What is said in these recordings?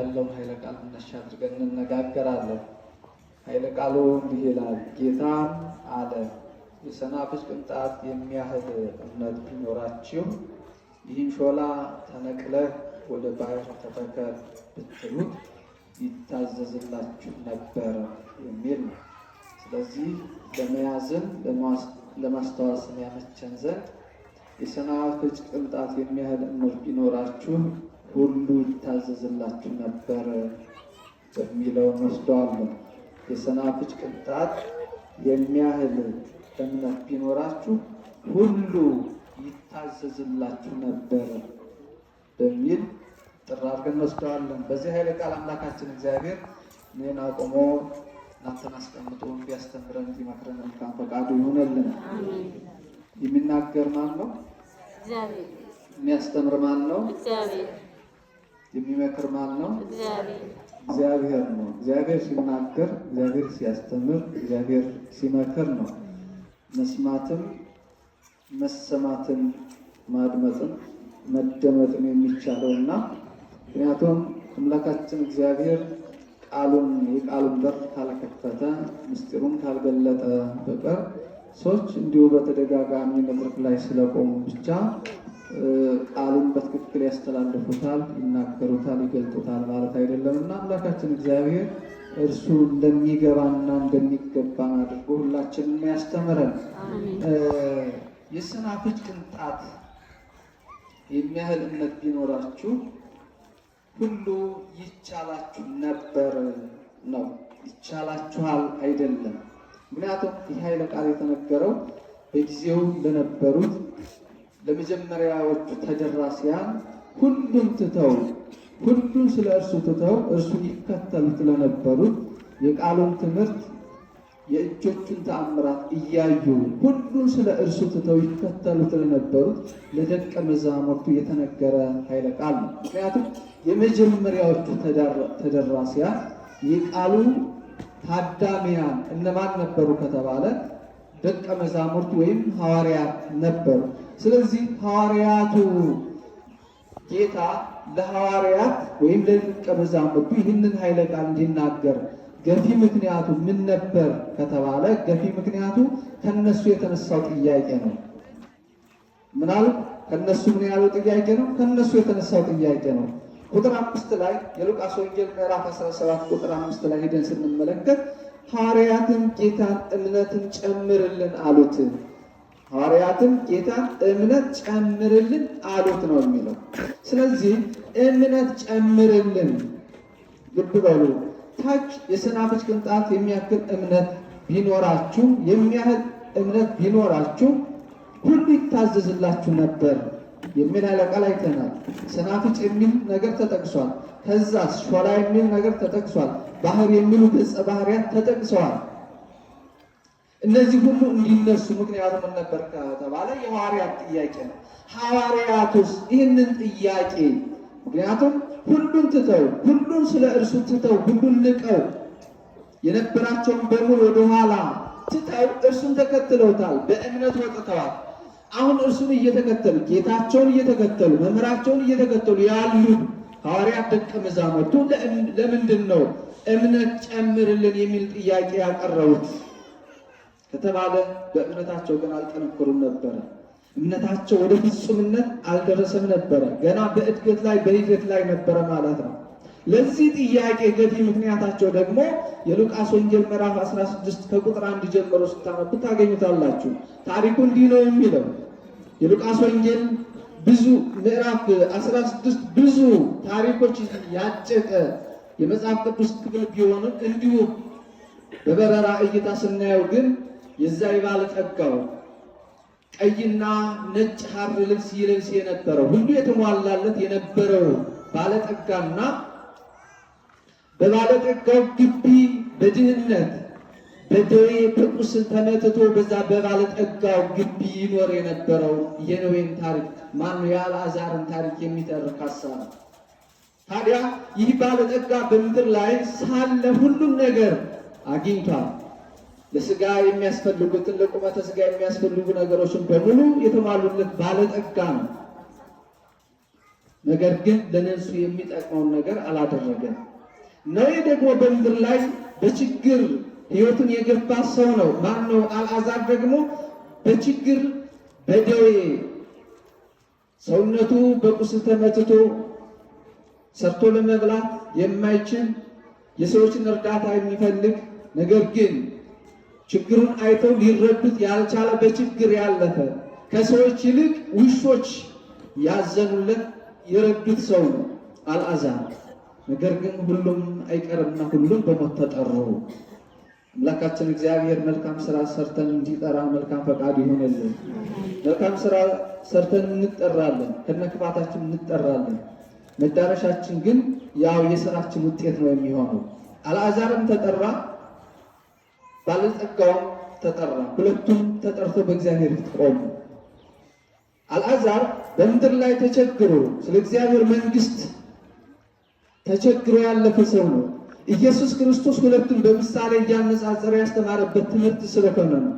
ያለው ኃይለ ቃል መነሻ አድርገን እንነጋገራለን። ኃይለ ቃሉ እንዲህ ይላል። ጌታ አለ የሰናፍጭ ቅንጣት የሚያህል እምነት ቢኖራችሁ ይህን ሾላ ተነቅለህ ወደ ባህር ተተከል ብትሉት ይታዘዝላችሁ ነበር የሚል ነው። ስለዚህ ለመያዝም ለማስተዋስም ያመቸን ዘንድ የሰናፍጭ ቅንጣት የሚያህል እምነት ቢኖራችሁ ሁሉ ይታዘዝላችሁ ነበር በሚለው እንወስደዋለን። የሰናፍጭ ቅንጣት የሚያህል እምነት ቢኖራችሁ ሁሉ ይታዘዝላችሁ ነበር በሚል ጥራ አድርገን እንወስደዋለን። በዚህ ኃይለ ቃል አምላካችን እግዚአብሔር እኔን አቁሞ እናንተን አስቀምጦ እንዲያስተምረን እንዲመክረን መልካም ፈቃዱ ይሆነልን። የሚናገር ማን ነው? እግዚአብሔር። የሚያስተምር ማን ነው? እግዚአብሔር። የሚመክር ማን ነው? እግዚአብሔር ነው። እግዚአብሔር ሲናገር፣ እግዚአብሔር ሲያስተምር፣ እግዚአብሔር ሲመክር ነው መስማትም መሰማትን ማድመጥን መደመጥን የሚቻለው እና ምክንያቱም አምላካችን እግዚአብሔር የቃሉን በር ካልከፈተ ምስጢሩን ካልገለጠ በቀር ሰዎች እንዲሁ በተደጋጋሚ መድረክ ላይ ስለቆሙ ብቻ ቃሉን በትክክል ያስተላልፉታል፣ ይናገሩታል፣ ይገልጡታል ማለት አይደለም እና አምላካችን እግዚአብሔር እርሱ እንደሚገባና እንደሚገባን አድርጎ ሁላችንም ያስተምረን። የሰናፍጭ ቅንጣት የሚያህል እምነት ቢኖራችሁ ሁሉ ይቻላችሁ ነበር ነው። ይቻላችኋል አይደለም። ምክንያቱም ይህ ኃይለ ቃል የተነገረው በጊዜው ለነበሩት ለመጀመሪያዎቹ ተደራሲያን ሁሉም ትተው ሁሉም ስለ እርሱ ትተው እርሱን ይከተሉት ለነበሩት የቃሉን ትምህርት የእጆቹን ተአምራት እያዩ ሁሉም ስለ እርሱ ትተው ይከተሉት ለነበሩት ለደቀ መዛሙርቱ የተነገረ ኃይለ ቃል ነው። ምክንያቱም የመጀመሪያዎቹ ተደራሲያን የቃሉ ታዳሚያን እነማን ነበሩ ከተባለ ደቀ መዛሙርቱ ወይም ሐዋርያት ነበሩ። ስለዚህ ሐዋርያቱ ጌታ ለሐዋርያት ወይም ለደቀ መዛሙርቱ ይህንን ኃይለ ቃል እንዲናገር ገፊ ምክንያቱ ምን ነበር ከተባለ ገፊ ምክንያቱ ከነሱ የተነሳው ጥያቄ ነው። ምናልባት ከነሱ ምን ያለው ጥያቄ ነው? ከነሱ የተነሳው ጥያቄ ነው። ቁጥር 5 ላይ የሉቃስ ወንጌል ምዕራፍ 17 ቁጥር 5 ላይ ሄደን ስንመለከት ሐዋርያትም ጌታን እምነትን ጨምርልን አሉት። ሐዋርያትም ጌታን እምነት ጨምርልን አሉት ነው የሚለው። ስለዚህ እምነት ጨምርልን፣ ልብ በሉ፣ ታች የሰናፍጭ ቅንጣት የሚያክል እምነት ቢኖራችሁ የሚያህል እምነት ቢኖራችሁ ሁሉ ይታዘዝላችሁ ነበር የሚል ኃይለ ቃል አይተናል። ሰናፍጭ የሚል ነገር ተጠቅሷል። ከዛ ሾላ የሚል ነገር ተጠቅሷል። ባህር የሚሉ ገጸ ባህሪያት ተጠቅሰዋል። እነዚህ ሁሉ እንዲነሱ ምክንያቱ ምን ነበር ከተባለ የሐዋርያት ጥያቄ ነው። ሐዋርያቱስ ይህንን ጥያቄ ምክንያቱም ሁሉን ትተው ሁሉን ስለ እርሱ ትተው ሁሉን ንቀው የነበራቸውን በሙሉ ወደኋላ ትተው እርሱን ተከትለውታል፣ በእምነት ወጥተዋል። አሁን እርሱን እየተከተሉ ጌታቸውን እየተከተሉ መምህራቸውን እየተከተሉ ያሉ ሐዋርያት ደቀ መዛሙርቱ ለምንድን ነው እምነት ጨምርልን የሚል ጥያቄ ያቀረቡት ከተባለ በእምነታቸው ገና አልጠነከሩም ነበረ። እምነታቸው ወደ ፍጹምነት አልደረሰም ነበረ። ገና በእድገት ላይ በሂደት ላይ ነበረ ማለት ነው። ለዚህ ጥያቄ ገፊ ምክንያታቸው ደግሞ የሉቃስ ወንጌል ምዕራፍ 16 ከቁጥር 1 ጀምሮ ስታነቡ ታገኙታላችሁ። ታሪኩ እንዲህ ነው የሚለው። የሉቃስ ወንጌል ብዙ ምዕራፍ 16 ብዙ ታሪኮች ያጨቀ የመጽሐፍ ቅዱስ ክፍል ቢሆንም እንዲሁ በበረራ እይታ ስናየው ግን የዛ ባለጠጋው ቀይና ነጭ ሐር ልብስ ይለብስ የነበረው ሁሉ የተሟላለት የነበረው ባለጠጋና በባለጠጋው ግቢ በድህነት በደዌ በቁስል ተመትቶ በዛ በባለጠጋው ግቢ ይኖር የነበረው የኖዌን ታሪክ ማነው የአልዓዛርን ታሪክ የሚተርክ ሐሳብ ነው። ታዲያ ይህ ባለጠጋ በምድር ላይ ሳለ ሁሉም ነገር አግኝቷል። ለስጋ የሚያስፈልጉትን ለቁመተ ስጋ የሚያስፈልጉ ነገሮችን በሙሉ የተሟሉለት ባለጠጋ ነው። ነገር ግን ለነሱ የሚጠቅመውን ነገር አላደረገም። ነዌ ደግሞ በምድር ላይ በችግር ሕይወቱን የገፋ ሰው ነው። ማን ነው? አልዓዛር ደግሞ በችግር በደዌ ሰውነቱ በቁስል ተመትቶ ሰርቶ ለመብላት የማይችል የሰዎችን እርዳታ የሚፈልግ ነገር ግን ችግሩን አይተው ሊረዱት ያልቻለ በችግር ያለፈ ከሰዎች ይልቅ ውሾች ያዘኑለት የረዱት ሰው ነው አልዓዛር። ነገር ግን ሁሉም አይቀርምና ሁሉም በሞት ተጠሩ። አምላካችን እግዚአብሔር መልካም ስራ ሰርተን እንዲጠራ መልካም ፈቃድ ይሆንልን። መልካም ስራ ሰርተን እንጠራለን፣ ከነክፋታችን እንጠራለን። መዳረሻችን ግን ያው የስራችን ውጤት ነው የሚሆነው። አልዓዛርም ተጠራ፣ ባለጸጋውም ተጠራ። ሁለቱም ተጠርቶ በእግዚአብሔር ፊት ቆሙ። አልዓዛር በምድር ላይ ተቸግሮ ስለ እግዚአብሔር መንግስት ተቸግሮ ያለፈ ሰው ነው። ኢየሱስ ክርስቶስ ሁለቱም በምሳሌ እያነጻጸረ ያስተማረበት ትምህርት ስለሆነ ነው።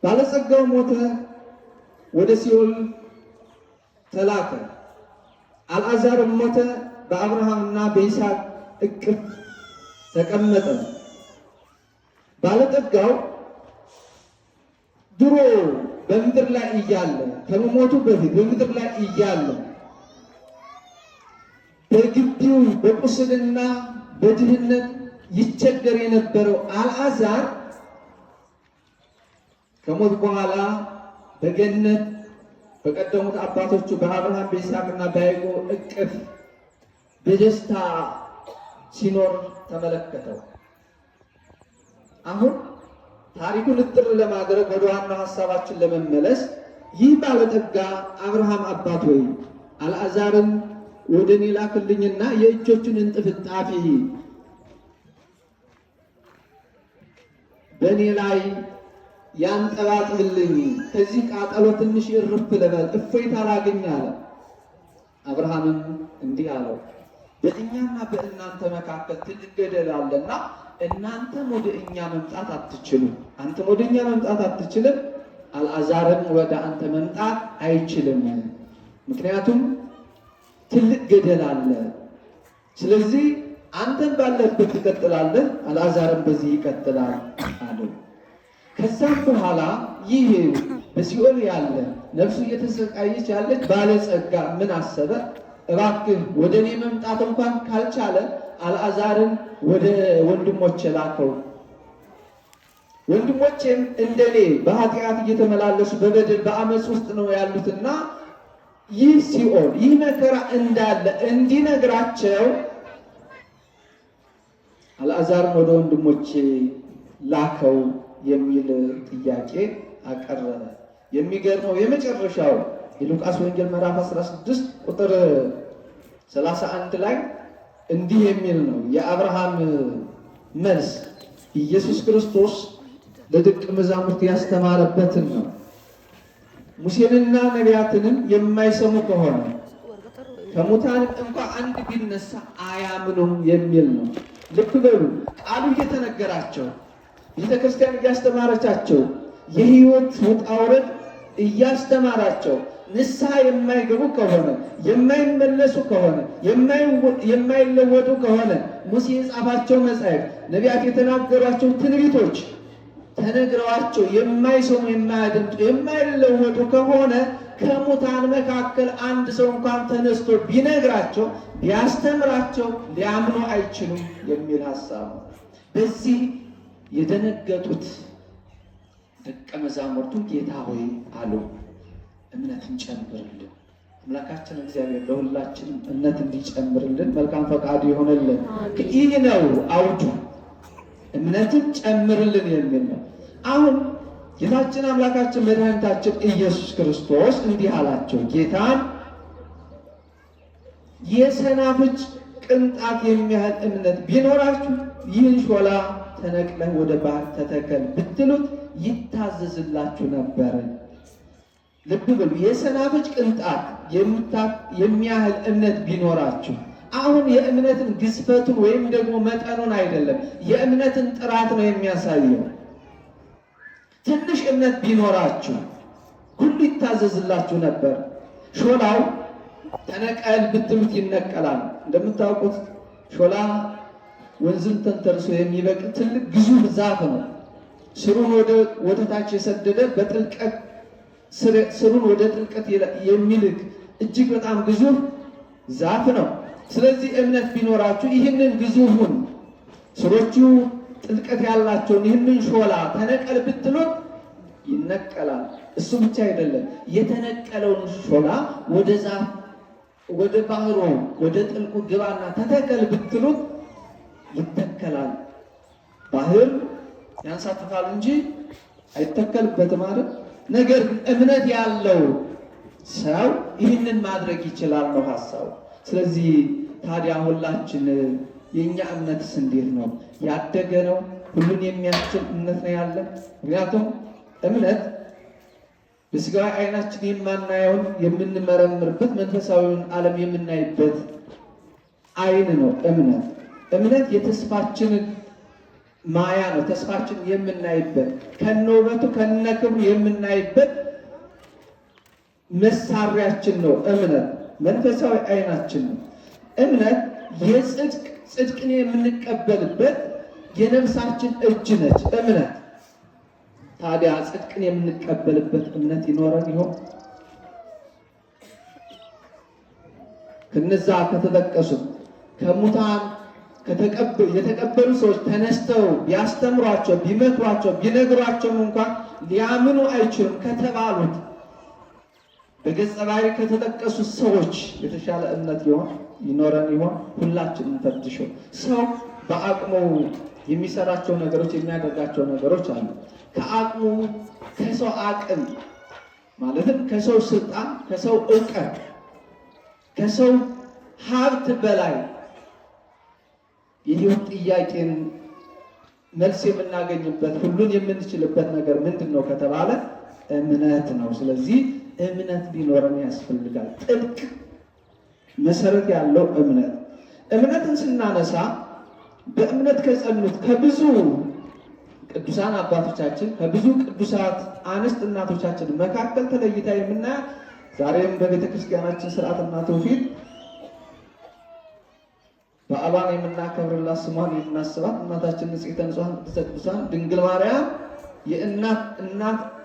ባለጸጋው ሞተ፣ ወደ ሲኦል ተላከ። አልዓዛርም ሞተ፣ በአብርሃምና በይስሐቅ እቅፍ ተቀመጠ። ባለጠጋው ድሮ በምድር ላይ እያለ ከመሞቱ በፊት በምድር ላይ እያለ በግቢው በቁስልና በድህነት ይቸገር የነበረው አልዓዛር ከሞት በኋላ በገነት በቀደሙት አባቶቹ በአብርሃም በይስሐቅና በያዕቆብ እቅፍ በደስታ ሲኖር ተመለከተው። አሁን ታሪኩን እጥር ለማድረግ ወደ ዋናው ሀሳባችን ለመመለስ ይህ ባለጠጋ አብርሃም አባት ወይ አልዓዛርን ወደ እኔ ላክልኝና የእጆቹን እንጥፍጣፊ በእኔ ላይ ያንጠባጥብልኝ፣ ከዚህ ቃጠሎ ትንሽ እርፍ ልበል፣ እፎይታ ላግኝ አለ። አብርሃምም እንዲህ አለው፣ በእኛና በእናንተ መካከል ትልቅ ገደል አለና እናንተም ወደ እኛ መምጣት አትችሉም፣ አንተም ወደ እኛ መምጣት አትችልም፣ አልዓዛርም ወደ አንተ መምጣት አይችልም። ምክንያቱም ትልቅ ገደል አለ። ስለዚህ አንተን ባለበት ትቀጥላለህ፣ አልዓዛርም በዚህ ይቀጥላል አለው። ከዛም በኋላ ይህ በሲኦል ያለ ነፍሱ እየተሰቃየች ያለች ባለጸጋ ምን አሰበ? እባክህ ወደ እኔ መምጣት እንኳን ካልቻለ አልዓዛርን ወደ ወንድሞቼ ላከው። ወንድሞቼም እንደኔ በኃጢአት እየተመላለሱ በበደል በአመፅ ውስጥ ነው ያሉትና ይህ ሲኦል ይህ መከራ እንዳለ እንዲነግራቸው አልዓዛርን ወደ ወንድሞቼ ላከው የሚል ጥያቄ አቀረበ። የሚገርመው የመጨረሻው የሉቃስ ወንጌል ምዕራፍ 16 ቁጥር 31 ላይ እንዲህ የሚል ነው የአብርሃም መልስ። ኢየሱስ ክርስቶስ ለደቀ መዛሙርት ያስተማረበትን ነው። ሙሴንና ነቢያትንም የማይሰሙ ከሆነ ከሙታን እንኳ አንድ ቢነሳ አያምኑም የሚል ነው። ልብ በሉ፣ ቃሉ እየተነገራቸው ቤተ ክርስቲያን እያስተማረቻቸው የሕይወት ውጣ ውረድ እያስተማራቸው ንስሐ የማይገቡ ከሆነ የማይመለሱ ከሆነ የማይለወጡ ከሆነ ሙሴ የጻፋቸው መጻሕፍት ነቢያት የተናገሯቸው ትንቢቶች ተነግረዋቸው የማይሰሙ የማያደምጡ የማይለወጡ ከሆነ ከሙታን መካከል አንድ ሰው እንኳን ተነስቶ ቢነግራቸው ቢያስተምራቸው ሊያምኑ አይችሉም የሚል ሐሳብ ነው። በዚህ የደነገጡት ደቀ መዛሙርቱ ጌታ ሆይ አሉ፣ እምነትን ጨምርልን። አምላካችን እግዚአብሔር ለሁላችንም እምነት እንዲጨምርልን መልካም ፈቃዱ ይሆንልን። ይህ ነው አውዱ፣ እምነትን ጨምርልን የሚል ነው። አሁን ጌታችን አምላካችን መድኃኒታችን ኢየሱስ ክርስቶስ እንዲህ አላቸው፣ ጌታን የሰናፍጭ ቅንጣት የሚያህል እምነት ቢኖራችሁ ይህን ሾላ ተነቅለህ ወደ ባህር ተተከል ብትሉት ይታዘዝላችሁ ነበር። ልብ በሉ፣ የሰናፍጭ ቅንጣት የሚያህል እምነት ቢኖራችሁ። አሁን የእምነትን ግዝፈቱን ወይም ደግሞ መጠኑን አይደለም፣ የእምነትን ጥራት ነው የሚያሳየው። ትንሽ እምነት ቢኖራችሁ ሁሉ ይታዘዝላችሁ ነበር። ሾላው ተነቀል ብትሉት ይነቀላል። እንደምታውቁት ሾላ ወንዝን ተንተርሶ የሚበቅል ትልቅ ግዙፍ ዛፍ ነው። ስሩን ወደ ታች የሰደደ በጥልቀት ስሩን ወደ ጥልቀት የሚልክ እጅግ በጣም ግዙፍ ዛፍ ነው። ስለዚህ እምነት ቢኖራችሁ ይህንን ግዙፉን ስሮቹ ጥልቀት ያላቸውን ይህንን ሾላ ተነቀል ብትሉት ይነቀላል። እሱ ብቻ አይደለም፣ የተነቀለውን ሾላ ወደ ዛፍ ወደ ባህሩ ወደ ጥልቁ ግባና ተተከል ብትሉት ይተከላል። ባህር ያንሳፍፋል እንጂ አይተከልበትም ማለት። ነገር ግን እምነት ያለው ሰው ይህንን ማድረግ ይችላል ነው ሐሳቡ። ስለዚህ ታዲያ ሁላችን የኛ እምነትስ እንዴት ነው? ያደገ ነው? ሁሉን የሚያስችል እምነት ነው ያለን? ምክንያቱም እምነት በስጋዊ አይናችን የማናየውን የምንመረምርበት መንፈሳዊውን ዓለም የምናይበት አይን ነው እምነት የተስፋችን ማያ ነው። ተስፋችን የምናይበት ከነውበቱ ከነክብሩ የምናይበት መሳሪያችን ነው። እምነት መንፈሳዊ አይናችን ነው። እምነት ጽድቅን የምንቀበልበት የነፍሳችን እጅ ነች። እምነት ታዲያ ጽድቅን የምንቀበልበት እምነት ይኖረን ይሆን? ከነዛ ከተጠቀሱት ከሙታን የተቀበሉ ሰዎች ተነስተው ቢያስተምሯቸው፣ ቢመክሯቸው፣ ቢነግሯቸውም እንኳን ሊያምኑ አይችሉም ከተባሉት በገጸ ባህሪ ከተጠቀሱት ሰዎች የተሻለ እምነት ይኖረን ይሆን? ሁላችን እንፈትሸው። ሰው በአቅሙ የሚሰራቸው ነገሮች የሚያደርጋቸው ነገሮች አሉ። ከአቅሙ ከሰው አቅም ማለትም ከሰው ስልጣን፣ ከሰው እውቀት፣ ከሰው ሀብት በላይ የህይወት ጥያቄን መልስ የምናገኝበት ሁሉን የምንችልበት ነገር ምንድን ነው ከተባለ እምነት ነው። ስለዚህ እምነት ሊኖረን ያስፈልጋል። ጥልቅ መሰረት ያለው እምነትን ስናነሳ በእምነት ከጸኑት ከብዙ ቅዱሳን አባቶቻችን ከብዙ ቅዱሳት አንስት እናቶቻችን መካከል ተለይታ የምናያት ዛሬም በቤተ ክርስቲያናችን ስርዓትና ትውፊት በዓሏን የምናከብርላት ስሟን የምናስባት እናታችን ንጽሕተ ንጹሐን ቅድስተ ቅዱሳን ድንግል ማርያም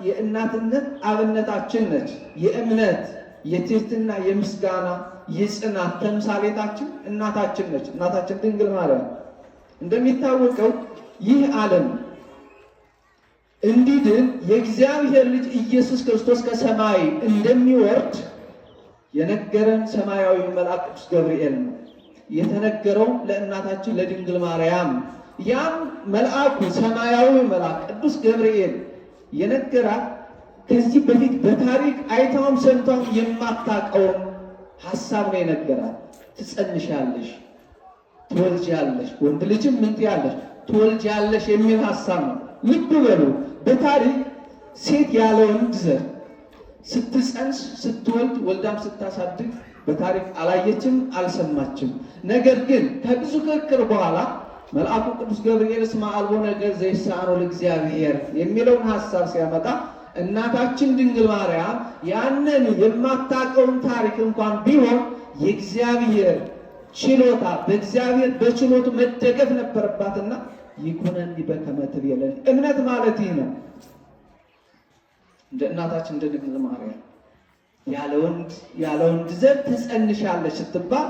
የእናትነት አብነታችን ነች። የእምነት የትህትና የምስጋና የጽናት ተምሳሌታችን እናታችን ነች። እናታችን ድንግል ማርያም እንደሚታወቀው ይህ ዓለም እንዲድን የእግዚአብሔር ልጅ ኢየሱስ ክርስቶስ ከሰማይ እንደሚወርድ የነገረን ሰማያዊ መልአክ ቅዱስ ገብርኤል ነው። የተነገረው ለእናታችን ለድንግል ማርያም ያም መልአኩ ሰማያዊ መልአክ ቅዱስ ገብርኤል የነገራት ከዚህ በፊት በታሪክ አይታውም ሰምታውም የማታውቀውን ሐሳብ ነው የነገራት። ትጸንሻለሽ፣ ትወልጃለሽ፣ ወንድ ልጅም ምን ትያለሽ ትወልጃለሽ የሚል ሐሳብ ነው። ልብ በሉ፣ በታሪክ ሴት ያለ ወንድ ዘር ስትጸንስ ስትወልድ ወልዳም ስታሳድግ በታሪክ አላየችም፣ አልሰማችም። ነገር ግን ከብዙ ክርክር በኋላ መልአኩ ቅዱስ ገብርኤል እስመ አልቦ ነገር ዘይሳነው ለእግዚአብሔር የሚለውን ሐሳብ ሲያመጣ እናታችን ድንግል ማርያም ያንን የማታውቀውን ታሪክ እንኳን ቢሆን የእግዚአብሔር ችሎታ በእግዚአብሔር በችሎቱ መደገፍ ነበረባትና ይኩነኒ በከመ ትቤለኒ። እምነት ማለት ይህ ነው። እንደ እናታችን እንደ ድንግል ማርያም ያለ ወንድ ዘር ትጸንሻለሽ ስትባል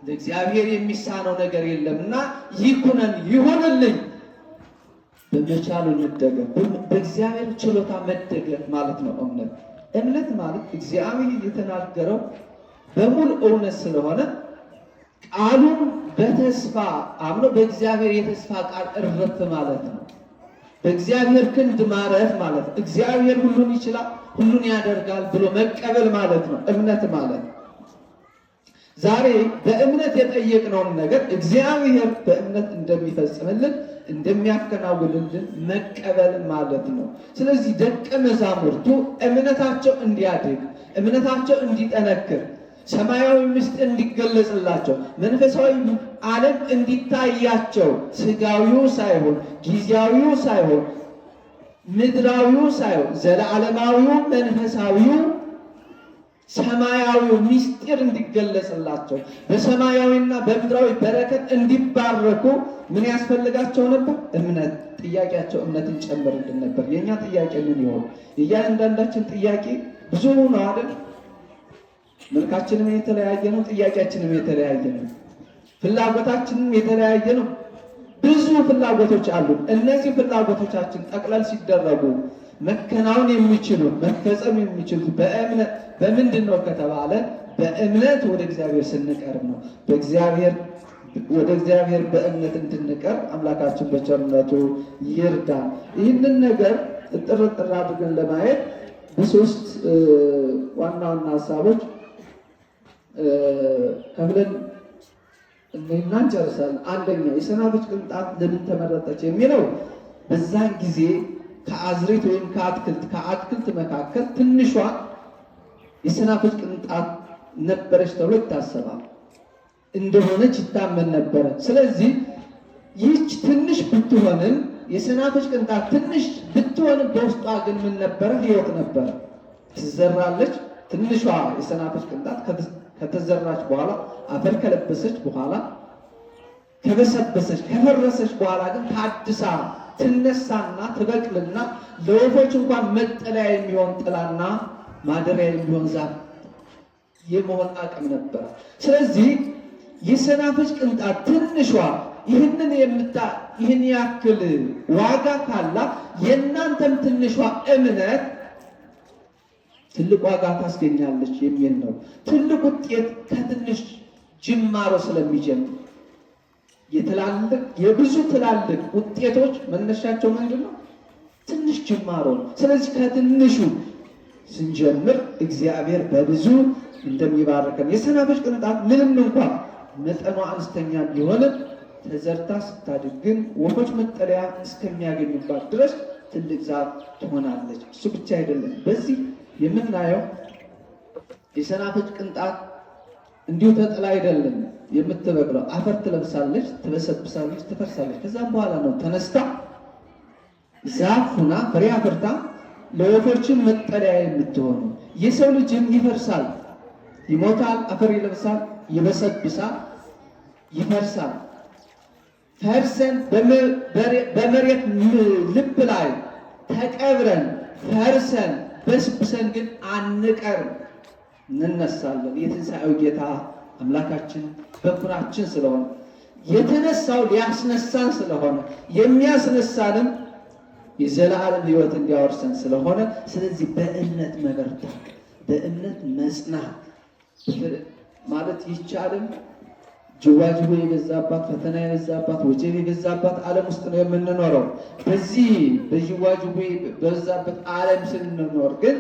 ለእግዚአብሔር የሚሳነው ነገር የለምና ይኩነን ይሆንልኝ በመቻሉ እንደገፍ በእግዚአብሔር ችሎታ መደገፍ ማለት ነው እምነት ማለት እግዚአብሔር የተናገረው በሙሉ እውነት ስለሆነ ቃሉን በተስፋ አምኖ በእግዚአብሔር የተስፋ ቃል እረፍ ማለት ነው። በእግዚአብሔር ክንድ ማረፍ ማለት ነው። እግዚአብሔር ሁሉን ይችላል፣ ሁሉን ያደርጋል ብሎ መቀበል ማለት ነው እምነት ማለት። ዛሬ በእምነት የጠየቅነውን ነገር እግዚአብሔር በእምነት እንደሚፈጽምልን እንደሚያከናውንልን መቀበል ማለት ነው። ስለዚህ ደቀ መዛሙርቱ እምነታቸው እንዲያድግ፣ እምነታቸው እንዲጠነክር፣ ሰማያዊ ምስጢር እንዲገለጽላቸው፣ መንፈሳዊ ዓለም እንዲታያቸው፣ ስጋዊው ሳይሆን ጊዜያዊው ሳይሆን ምድራዊው ሳይሆን ዘለዓለማዊው መንፈሳዊው ሰማያዊው ምስጢር እንዲገለጽላቸው በሰማያዊና በምድራዊ በረከት እንዲባረኩ ምን ያስፈልጋቸው ነበር? እምነት። ጥያቄያቸው እምነትን ጨምርልን ነበር። የኛ ጥያቄ ምን ይሆን? እያንዳንዳችን ጥያቄ ብዙ ነው አይደል? መልካችንም የተለያየ ነው፣ ጥያቄያችንም የተለያየ ነው፣ ፍላጎታችንም የተለያየ ነው። ብዙ ፍላጎቶች አሉ። እነዚህ ፍላጎቶቻችን ጠቅላላ ሲደረጉ መከናወን የሚችሉት መፈጸም የሚችሉት በእምነት በምንድን ነው ከተባለ በእምነት ወደ እግዚአብሔር ስንቀርብ ነው። ወደ እግዚአብሔር በእምነት እንድንቀርብ አምላካችን በቸርነቱ ይርዳን። ይህንን ነገር ጥርጥር አድርገን ለማየት በሶስት ዋና ዋና ሀሳቦች ከፍለን እና እንጨርሳለን። አንደኛ የሰናፍጭ ቅንጣት ለምን ተመረጠች የሚለው በዛን ጊዜ ከአዝሬት ወይም ከአትክልት መካከል ትንሿ የሰናፍጭ ቅንጣት ነበረች ተብሎ ይታሰባል፣ እንደሆነች ይታመን ነበረ። ስለዚህ ይህች ትንሽ ብትሆንም የሰናፍጭ ቅንጣት ትንሽ ብትሆንም በውስጧ ግን ምን ነበረ? ሕይወት ነበረ። ትዘራለች። ትንሿ የሰናፍጭ ቅንጣት ከተዘራች በኋላ አፈር ከለበሰች በኋላ ከበሰበሰች ከፈረሰች በኋላ ግን ታድሳ ትነሳና ትበቅልና ለወፎች እንኳን መጠለያ የሚሆን ጥላና ማደሪያ የሚሆን ዛፍ የመሆን አቅም ነበረ። ስለዚህ የሰናፍጭ ቅንጣት ትንሿ ይህን ያክል ዋጋ ካላት የእናንተም ትንሿ እምነት ትልቅ ዋጋ ታስገኛለች የሚል ነው። ትልቅ ውጤት ከትንሽ ጅማሮ ስለሚጀምር የብዙ ትላልቅ ውጤቶች መነሻቸው ምንድን ነው? ትንሽ ጅማሮ ነው። ስለዚህ ከትንሹ ስንጀምር እግዚአብሔር በብዙ እንደሚባርከን የሰናፍጭ ቅንጣት ምንም እንኳን መጠኗ አነስተኛ ቢሆንም ተዘርታ ስታድግ ግን ወፎች መጠለያ እስከሚያገኙባት ድረስ ትልቅ ዛፍ ትሆናለች። እሱ ብቻ አይደለም። በዚህ የምናየው የሰናፍጭ ቅንጣት እንዲሁ ተጥላ አይደለም የምትበቅለው። አፈር ትለብሳለች፣ ትበሰብሳለች፣ ትፈርሳለች። ከዛም በኋላ ነው ተነስታ ዛፍ ሁና ፍሬ አፍርታ ለወፎችን መጠለያ የምትሆኑ። የሰው ልጅም ይፈርሳል፣ ይሞታል፣ አፈር ይለብሳል፣ ይበሰብሳል፣ ይፈርሳል። ፈርሰን በመሬት ልብ ላይ ተቀብረን ፈርሰን በስብሰን ግን አንቀርም፣ እንነሳለን። የትንሣኤው ጌታ አምላካችን በኩራችን ስለሆነ የተነሳው ሊያስነሳን ስለሆነ የሚያስነሳንም የዘላለም ሕይወት እንዲያወርሰን ስለሆነ ስለዚህ በእምነት መበርታት፣ በእምነት መጽናት ማለት ይቻላል። ጅዋጅዌ የበዛባት ፈተና የበዛባት ወጀብ የበዛባት ዓለም ውስጥ ነው የምንኖረው። በዚህ በጅዋጅዌ በበዛበት ዓለም ስንኖር ግን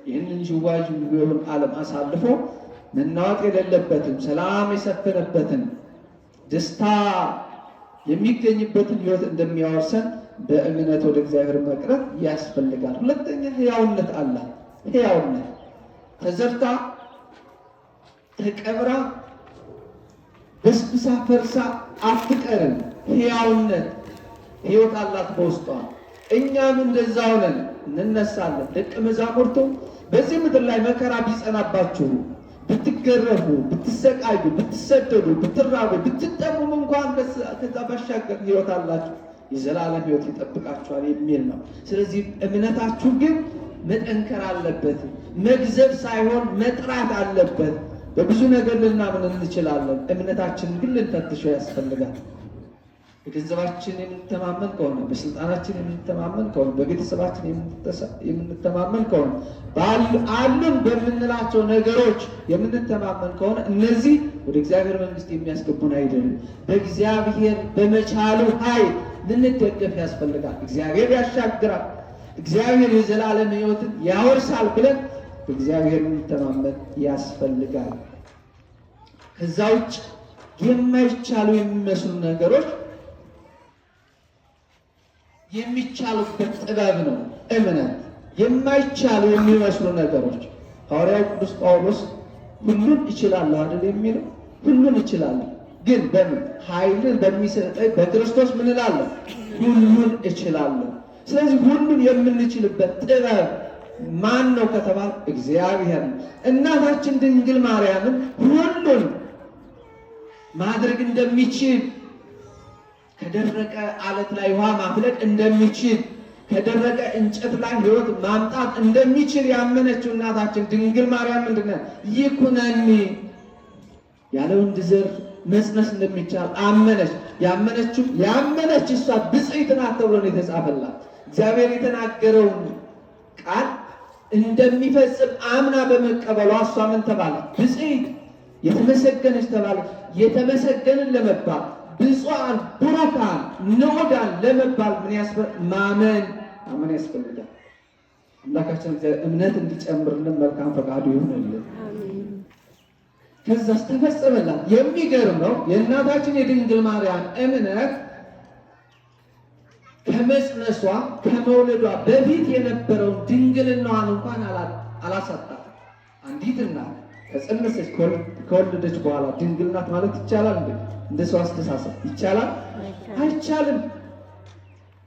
ይህንን ጅዋጅዌውን ዓለም አሳልፎ መናወጥ የሌለበትን ሰላም የሰፈነበትን ደስታ የሚገኝበትን ሕይወት እንደሚያወርሰን በእምነት ወደ እግዚአብሔር መቅረብ ያስፈልጋል። ሁለተኛ ሕያውነት አላት። ሕያውነት ተዘርታ ተቀብራ በስብሳ ፈርሳ አትቀርም። ሕያውነት ሕይወት አላት በውስጧ። እኛም እንደዛ ሆነን እንነሳለን። ደቀ መዛሙርቱ በዚህ ምድር ላይ መከራ ቢጸናባችሁ፣ ብትገረፉ፣ ብትሰቃዩ፣ ብትሰደዱ፣ ብትራቡ፣ ብትጠሙም እንኳን ከዛ ባሻገር ሕይወት አላችሁ፣ የዘላለም ሕይወት ይጠብቃችኋል የሚል ነው። ስለዚህ እምነታችሁ ግን መጠንከር አለበት፣ መግዘብ ሳይሆን መጥራት አለበት። በብዙ ነገር ልናምን እንችላለን። እምነታችንን ግን ልንፈትሸው ያስፈልጋል። በገንዘባችን የምንተማመን ከሆነ፣ በስልጣናችን የምንተማመን ከሆነ፣ በቤተሰባችን የምንተማመን ከሆነ፣ አሉን በምንላቸው ነገሮች የምንተማመን ከሆነ እነዚህ ወደ እግዚአብሔር መንግሥት የሚያስገቡን አይደሉም። በእግዚአብሔር በመቻሉ ኃይል ልንደገፍ ያስፈልጋል። እግዚአብሔር ያሻግራል፣ እግዚአብሔር የዘላለም ሕይወትን ያወርሳል ብለን በእግዚአብሔር ልንተማመን ያስፈልጋል። ከዛ ውጭ የማይቻሉ የሚመስሉ ነገሮች የሚቻሉበት ጥበብ ነው እምነት። የማይቻሉ የሚመስሉ ነገሮች ሐዋርያው ቅዱስ ጳውሎስ ሁሉን እችላለሁ አይደል የሚለው? ሁሉን እችላለሁ ግን በምን ኃይልን በሚሰጠኝ በክርስቶስ ምን እላለሁ? ሁሉን እችላለሁ። ስለዚህ ሁሉን የምንችልበት ጥበብ ማን ነው ከተባለ እግዚአብሔር ነው። እናታችን ድንግል ማርያምን ሁሉን ማድረግ እንደሚችል ከደረቀ አለት ላይ ውሃ ማፍለቅ እንደሚችል ከደረቀ እንጨት ላይ ሕይወት ማምጣት እንደሚችል ያመነችው እናታችን ድንግል ማርያም ምንድነው? ይኩነኒ ያለ ወንድ ዘር መጽነስ እንደሚቻል አመነች። ያመነች እሷ ብፅዕት ናት ተብሎ ነው የተጻፈላት። እግዚአብሔር የተናገረውን ቃል እንደሚፈጽም አምና በመቀበሏ እሷ ምን ተባለች? ብፅዕት የተመሰገነች ተባለች። የተመሰገንን ለመባል ብፁዓን ቡሩካን ንዑዳን ለመባል ማመን ያስፈልጋል። አምላካችን እምነት እንዲጨምርልን መልካም ፈቃዱ ይሁንልን። ከዛስ ተፈጸመላት። የሚገርመው የእናታችን የድንግል ማርያም እምነት ከመጽነሷ ከመውለዷ በፊት የነበረውን ድንግልናዋን እንኳን አላሳጣም። አንዲት እናት ከጸነሰች ከወለደች በኋላ ድንግል ናት ማለት ይቻላል እንዴ? እንደ ሰው አስተሳሰብ ይቻላል? አይቻልም።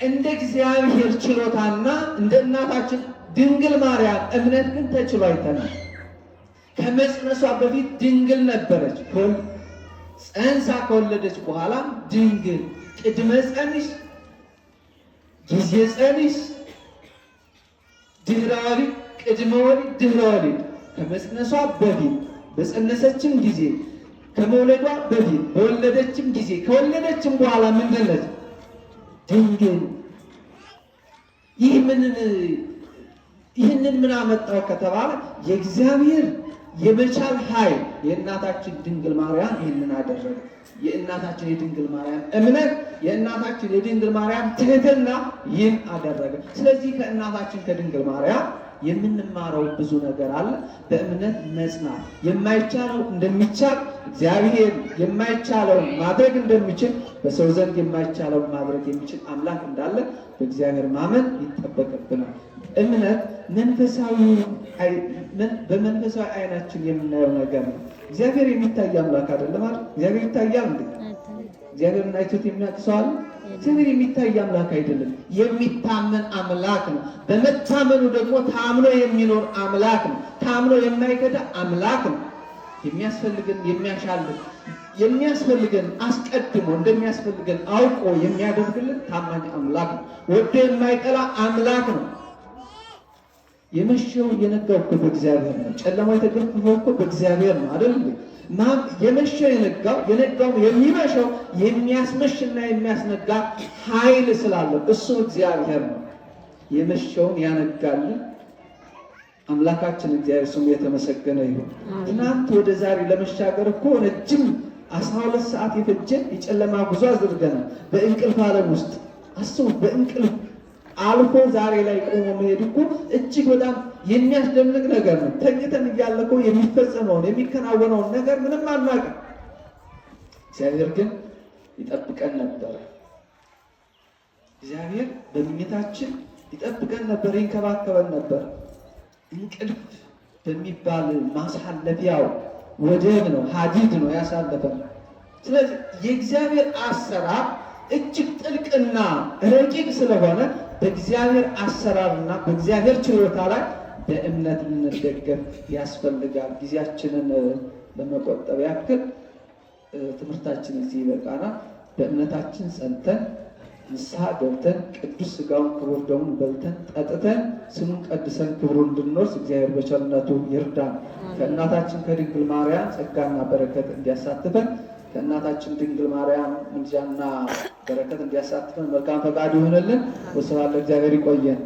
እንደ እግዚአብሔር ችሎታና እንደ እናታችን ድንግል ማርያም እምነት ግን ተችሎ አይተናል። ከመጽነሷ በፊት ድንግል ነበረች። ጸንሳ ከወለደች በኋላ ድንግል፣ ቅድመ ጸኒስ፣ ጊዜ ጸኒስ፣ ድህረ ወሊድ፣ ቅድመ ወሊድ፣ ድህረ ወሊድ። ከመጽነሷ በፊት በጸነሰችም ጊዜ፣ ከመውለዷ በፊት በወለደችም ጊዜ፣ ከወለደችም በኋላ ምንድን ነች? ድንግል። ይህንን ምን አመጣው ከተባለ የእግዚአብሔር የመቻል ኃይል የእናታችን ድንግል ማርያም ይህንን አደረገ። የእናታችን የድንግል ማርያም እምነት፣ የእናታችን የድንግል ማርያም ትህትና ይህን አደረገ። ስለዚህ ከእናታችን ከድንግል ማርያም የምንማረው ብዙ ነገር አለ። በእምነት መጽናት፣ የማይቻለው እንደሚቻል እግዚአብሔር የማይቻለውን ማድረግ እንደሚችል በሰው ዘንድ የማይቻለውን ማድረግ የሚችል አምላክ እንዳለ በእግዚአብሔር ማመን ይጠበቅብናል። እምነት በመንፈሳዊ አይናችን የምናየው ነገር ነው። እግዚአብሔር የሚታይ አምላክ አይደለም አይደል? እግዚአብሔር ይታያል እንዴ? እግዚአብሔርን አይቶት የሚያውቅ ሰው አለ? እግዚአብሔር የሚታይ አምላክ አይደለም፣ የሚታመን አምላክ ነው። በመታመኑ ደግሞ ታምኖ የሚኖር አምላክ ነው። ታምኖ የማይከዳ አምላክ ነው። የሚያስፈልገን አስቀድሞ እንደሚያስፈልገን አውቆ የሚያደርግልን ታማኝ አምላክ ነው። ወዶ የማይጠላ አምላክ ነው። የመሸው የነጋው እኮ በእግዚአብሔር ነው። ጨለማው የተገፈፈው እኮ በእግዚአብሔር ነው አይደል? የመሸው የነጋው የሚመሸው የሚያስመሽና የሚያስነጋ ኃይል ስላለው እሱ እግዚአብሔር ነው። የመሸውን ያነጋልን አምላካችን እግዚአብሔር ስሙ የተመሰገነ ይሁን። ትናንት ወደ ዛሬ ለመሻገር እኮ ረጅም 12 ሰዓት የፈጀ የጨለማ ጉዞ አድርገናል። በእንቅልፍ ዓለም ውስጥ አስቡ። በእንቅልፍ አልፎ ዛሬ ላይ ቆሞ መሄድ እኮ እጅግ በጣም የሚያስደንቅ ነገር ነው። ተኝተን እያለ እኮ የሚፈጸመውን የሚከናወነውን ነገር ምንም አናውቅም። እግዚአብሔር ግን ይጠብቀን ነበረ። እግዚአብሔር በምኝታችን ይጠብቀን ነበር፣ ይንከባከበን ነበር። እንቅልፍ በሚባል ማሳለፊያው ወደብ ነው፣ ሀዲድ ነው ያሳለፈን። ስለዚህ የእግዚአብሔር አሰራር እጅግ ጥልቅና ረቂቅ ስለሆነ በእግዚአብሔር አሰራርና በእግዚአብሔር ችሎታ ላይ በእምነት ልንደገፍ ያስፈልጋል። ጊዜያችንን ለመቆጠብ ያክል ትምህርታችን እዚህ ይበቃናል። በእምነታችን ጸንተን ንስሐ ገብተን ቅዱስ ሥጋውን ክቡር ደሙን በልተን ጠጥተን ስሙን ቀድሰን ክብሩን እንድንወርስ እግዚአብሔር በቸርነቱ ይርዳን። ከእናታችን ከድንግል ማርያም ጸጋና በረከት እንዲያሳትፈን ከእናታችን ድንግል ማርያም ምልጃና በረከት እንዲያሳትፈን መልካም ፈቃድ ይሆንልን። ወስብሐት ለእግዚአብሔር። ይቆየን።